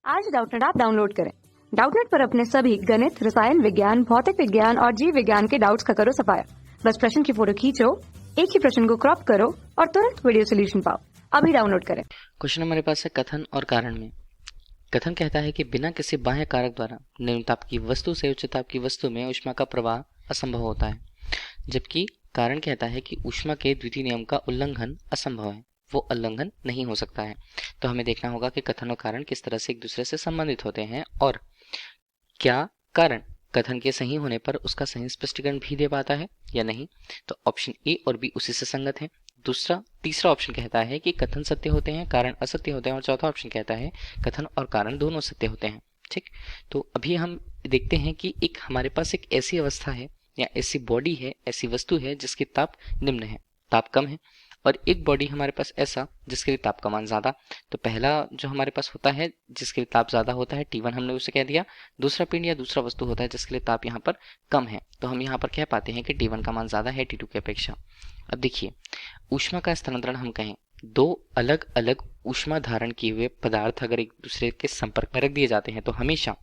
आज Doubtnut app download करें। Doubtnut पर अपने सभी गणित, रसायन विज्ञान, भौतिक विज्ञान और जीव विज्ञान के डाउट्स का करो सफाया। बस प्रश्न की फोटो खींचो, एक ही प्रश्न को क्रॉप करो और तुरंत वीडियो सोल्यूशन पाओ। अभी डाउनलोड करें। क्वेश्चन हमारे पास है कथन और कारण में। कथन कहता है कि बिना किसी बाह्य कारक द्वारा निम्न ताप की वस्तु से उच्च ताप की वस्तु में ऊष्मा का प्रवाह असंभव होता है, जबकि कारण कहता है कि ऊष्मा के द्वितीय नियम का उल्लंघन असंभव है, वो उल्लंघन नहीं हो सकता है। तो हमें देखना होगा कि कथन और कारण किस तरह से एक दूसरे से संबंधित होते हैं और क्या कारण कथन के सही होने पर उसका सही स्पष्टीकरण भी दे पाता है या नहीं। तो ऑप्शन ए और बी उसी से संगत है। तीसरा ऑप्शन कहता है कि कथन सत्य होते हैं, कारण असत्य होते हैं, और चौथा ऑप्शन कहता है कथन और कारण दोनों सत्य होते हैं। ठीक, तो अभी हम देखते हैं कि एक हमारे पास एक ऐसी अवस्था है या ऐसी बॉडी है, ऐसी वस्तु है जिसकी ताप निम्न है, ताप कम है, और एक बॉडी हमारे पास ऐसा जिसके लिए ताप का मान ज्यादा। तो पहला जो हमारे पास होता है जिसके लिए ताप ज्यादा होता है T1, हमने उसे कह दिया। दूसरा पिंड या दूसरा वस्तु होता है जिसके लिए ताप यहाँ पर कम है, तो हम यहाँ पर कह पाते हैं कि T1 का मान ज्यादा है T2 की अपेक्षा। अब देखिए, ऊष्मा का स्थानांतरण हम कहें, दो अलग अलग ऊष्मा धारण किए हुए पदार्थ अगर एक दूसरे के संपर्क में रख दिए जाते हैं तो हमेशा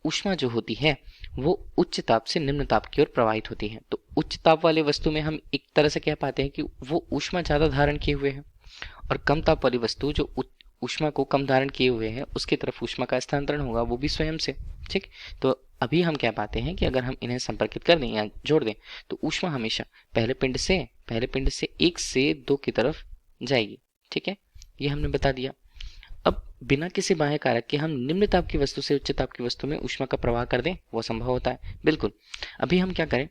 ऊष्मा जो होती है वो उच्च ताप से निम्न ताप की ओर प्रवाहित होती है। तो उच्च ताप वाले वस्तु में हम एक तरह से कह पाते हैं कि वो ऊष्मा ज्यादा धारण किए हुए है, और कम ताप वाली वस्तु जो ऊष्मा को कम धारण किए हुए है उसकी तरफ ऊष्मा का स्थानांतरण होगा वो भी स्वयं से। ठीक, तो अभी हम कह पाते हैं कि अगर हम इन्हें संपर्कित कर दें या जोड़ दें तो ऊष्मा हमेशा पहले पिंड से 1 से 2 की तरफ जाएगी। ठीक है, ये हमने बता दिया। अब बिना किसी बाह्य कारक के हम निम्न ताप की वस्तु से उच्च ताप की वस्तु में ऊष्मा का प्रवाह कर दें, वो संभव होता है। बिल्कुल। अभी हम क्या करें,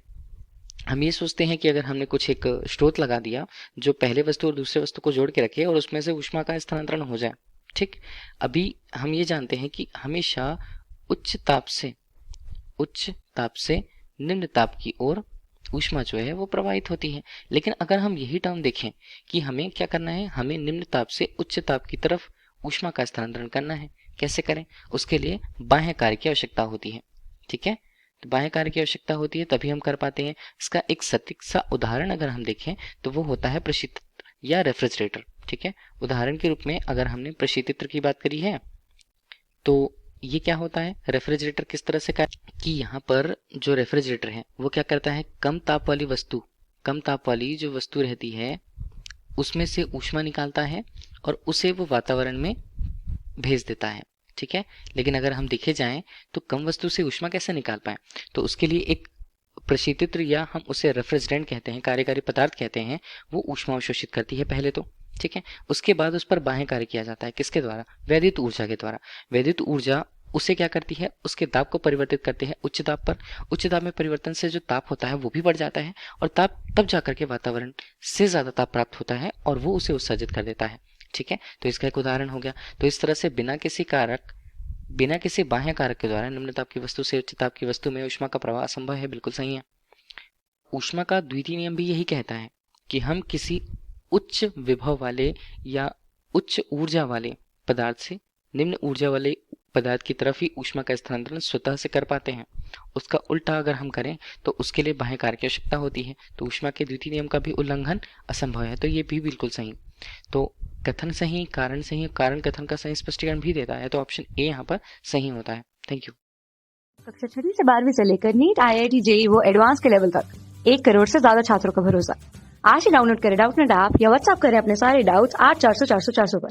हम ये सोचते हैं कि अगर हमने कुछ एक स्रोत लगा दिया जो पहले वस्तु और दूसरे वस्तु को जोड़ के रखे और उसमें से ऊष्मा का स्थानांतरण हो जाए। ठीक, अभी हम ये जानते हैं कि हमेशा उच्च ताप से निम्न ताप की ओर ऊष्मा जो है वो प्रवाहित होती है। लेकिन अगर हम यही टर्म देखें कि हमें क्या करना है, हमें निम्न ताप से उच्च ताप की तरफ ऊष्मा का स्थानांतरण करना है, कैसे करें, उसके लिए बाह्य कार्य की आवश्यकता होती है। ठीक है, तो बाह्य कार्य की आवश्यकता होती है तभी हम कर पाते हैं। इसका एक सटीक सा उदाहरण अगर हम देखें तो वो होता है प्रशीतक या रेफ्रिजरेटर। ठीक है, उदाहरण के रूप में अगर हमने प्रशीतक की बात करी है तो ये क्या होता है, रेफ्रिजरेटर किस तरह से कि यहाँ पर जो रेफ्रिजरेटर है वो क्या करता है, कम ताप वाली जो वस्तु रहती है उसमें से ऊष्मा निकालता है और उसे वो वातावरण में भेज देता है। ठीक है, लेकिन अगर हम देखे जाएं तो कम वस्तु से ऊष्मा कैसे निकाल पाए, तो उसके लिए एक प्रशीतक या हम उसे रेफ्रिजरेंट कहते हैं, कार्यकारी पदार्थ कहते हैं, वो ऊष्मा अवशोषित करती है पहले तो। ठीक है, उसके बाद उस पर बाह्य कार्य किया जाता है, किसके द्वारा, वैद्युत ऊर्जा के द्वारा। वैद्युत ऊर्जा उसे क्या करती है, उसके ताप को परिवर्तित करते हैं उच्च ताप पर। उच्च ताप में परिवर्तन से जो ताप होता है वो भी बढ़ जाता है और ताप तब जाकर के वातावरण से ज्यादा ताप प्राप्त होता है और वो उसे उत्सर्जित कर देता है। ठीक है, तो इसका एक उदाहरण हो गया। तो इस तरह से बिना किसी बाह्य कारक के द्वारा निम्न ताप की वस्तु से उच्च ताप की वस्तु में ऊष्मा का प्रवाह असंभव है। बिल्कुल सही है। ऊष्मा का द्वितीय नियम भी यही कहता है कि हम किसी उच्च विभव वाले या उच्च ऊर्जा वाले पदार्थ से निम्न ऊर्जा वाले पदार्थ की तरफ ही ऊष्मा का स्थानांतरण स्वतः से कर पाते हैं। उसका उल्टा अगर हम करें तो उसके लिए बाह्य कार्य की आवश्यकता होती है, तो ऊष्मा के द्वितीय नियम का भी उल्लंघन असंभव है। तो ये भी बिल्कुल सही। तो कथन सही, कारण सही, कारण कथन का सही स्पष्टीकरण भी देता है, तो ऑप्शन ए यहाँ पर सही होता है। Thank you. कक्षा 6 से 12वीं से लेकर नीट, IIT, JEE वो एडवांस के लेवल तक 1 करोड़ से ज्यादा छात्रों का भरोसा। आज ही डाउनलोड करें डाउटनेट ऐप या व्हाट्सएप करें अपने सारे डाउट्स 8400 400 400 पर।